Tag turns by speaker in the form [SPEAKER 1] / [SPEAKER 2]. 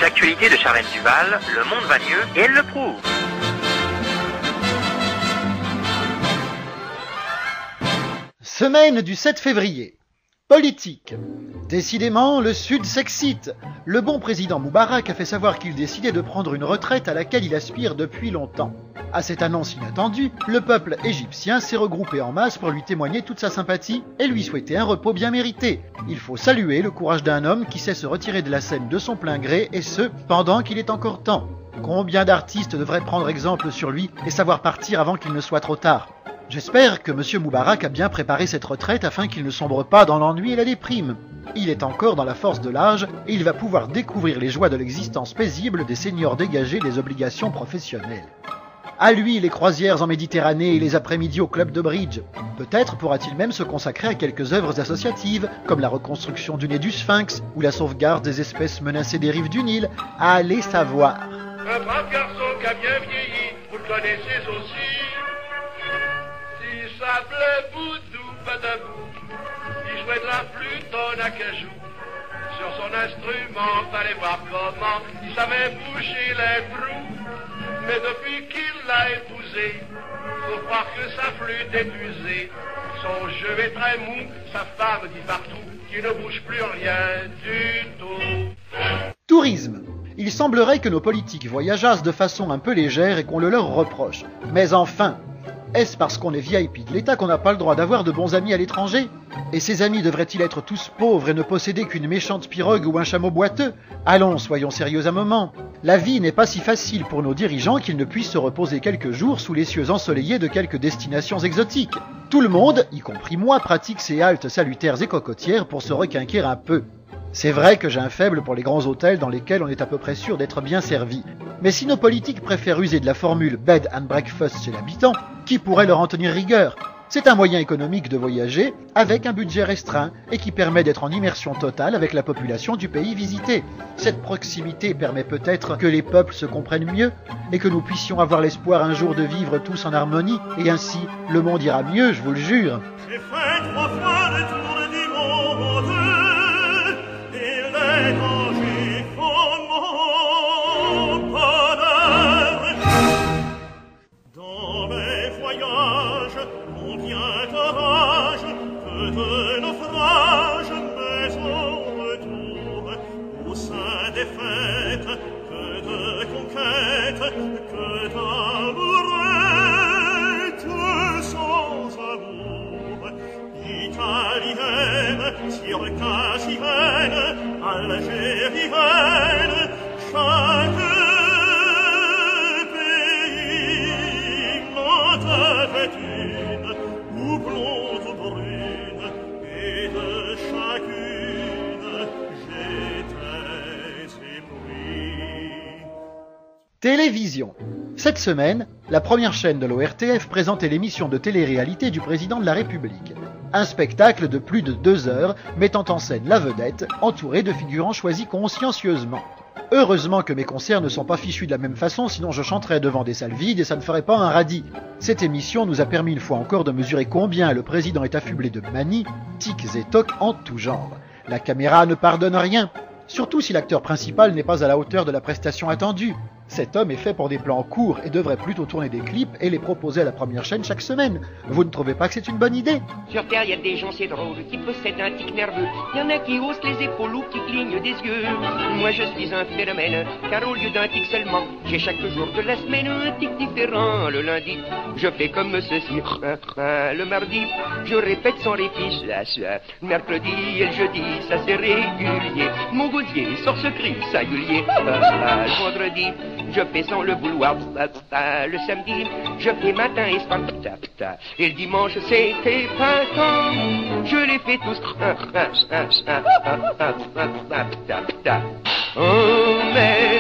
[SPEAKER 1] l'actualité de Charlène Duval, le monde va mieux et elle le prouve.
[SPEAKER 2] Semaine du 7 février. Politique. Décidément, le Sud s'excite. Le bon président Moubarak a fait savoir qu'il décidait de prendre une retraite à laquelle il aspire depuis longtemps. À cette annonce inattendue, le peuple égyptien s'est regroupé en masse pour lui témoigner toute sa sympathie et lui souhaiter un repos bien mérité. Il faut saluer le courage d'un homme qui sait se retirer de la scène de son plein gré et ce, pendant qu'il est encore temps. Combien d'artistes devraient prendre exemple sur lui et savoir partir avant qu'il ne soit trop tard? J'espère que M. Moubarak a bien préparé cette retraite afin qu'il ne sombre pas dans l'ennui et la déprime. Il est encore dans la force de l'âge et il va pouvoir découvrir les joies de l'existence paisible des seniors dégagés des obligations professionnelles. À lui les croisières en Méditerranée et les après-midi au club de bridge. Peut-être pourra-t-il même se consacrer à quelques œuvres associatives, comme la reconstruction du nez du Sphinx ou la sauvegarde des espèces menacées des rives du Nil. Allez savoir.
[SPEAKER 3] Un brave garçon qui a bien vieilli, vous le connaissez aussi. Il s'appelait Boudou Badabou, il jouait de la flûte en acajou. Sur son instrument, fallait voir comment, il savait boucher les trous. Mais depuis qu'il l'a épousée, faut croire que sa flûte est usée. Son jeu est très mou, sa femme dit partout qu'il ne bouge plus rien du tout.
[SPEAKER 2] Tourisme. Il semblerait que nos politiques voyageassent de façon un peu légère et qu'on le leur reproche. Mais enfin, est-ce parce qu'on est VIP de l'État qu'on n'a pas le droit d'avoir de bons amis à l'étranger? Et ces amis devraient-ils être tous pauvres et ne posséder qu'une méchante pirogue ou un chameau boiteux? Allons, soyons sérieux un moment. La vie n'est pas si facile pour nos dirigeants qu'ils ne puissent se reposer quelques jours sous les cieux ensoleillés de quelques destinations exotiques. Tout le monde, y compris moi, pratique ces haltes salutaires et cocotières pour se requinquer un peu. C'est vrai que j'ai un faible pour les grands hôtels dans lesquels on est à peu près sûr d'être bien servi. Mais si nos politiques préfèrent user de la formule bed and breakfast chez l'habitant, qui pourrait leur en tenir rigueur? C'est un moyen économique de voyager avec un budget restreint et qui permet d'être en immersion totale avec la population du pays visité. Cette proximité permet peut-être que les peuples se comprennent mieux et que nous puissions avoir l'espoir un jour de vivre tous en harmonie et ainsi le monde ira mieux, je vous le jure.
[SPEAKER 4] J'ai fait 3 fois le tour du monde et l'étranger font mon bonheur. Dans mes voyages, combien d'orages, que de naufrages, mais au retour, au sein des fêtes, que de conquêtes, que d'amourettes sans amour. Italienne, circassienne, algérienne, chaque pays m'en avait une, ou blonde ou brune, et de chacune j'étais épris.
[SPEAKER 2] Télévision. Cette semaine, la première chaîne de l'ORTF présentait l'émission de télé-réalité du président de la République. Un spectacle de plus de 2 heures mettant en scène la vedette, entourée de figurants choisis consciencieusement. Heureusement que mes concerts ne sont pas fichus de la même façon, sinon je chanterais devant des salles vides et ça ne ferait pas un radis. Cette émission nous a permis une fois encore de mesurer combien le président est affublé de manies, tics et tocs en tout genre. La caméra ne pardonne rien, surtout si l'acteur principal n'est pas à la hauteur de la prestation attendue. Cet homme est fait pour des plans courts et devrait plutôt tourner des clips et les proposer à la première chaîne chaque semaine. Vous ne trouvez pas que c'est une bonne idée?
[SPEAKER 5] Sur Terre, il y a des gens, c'est drôle, qui possèdent un tic nerveux. Il y en a qui haussent les épaules ou qui clignent des yeux. Moi, je suis un phénomène, car au lieu d'un tic seulement, j'ai chaque jour de la semaine un tic différent. Le lundi, je fais comme ceci. Le mardi, je répète sans répit. Le mercredi et le jeudi, ça c'est régulier. Mon gosier sort ce cri singulier. Le vendredi, je fais sans le vouloir. Le samedi, je fais matin et soir. Et le dimanche, c'était printemps. Je les fais tous. Oh, mais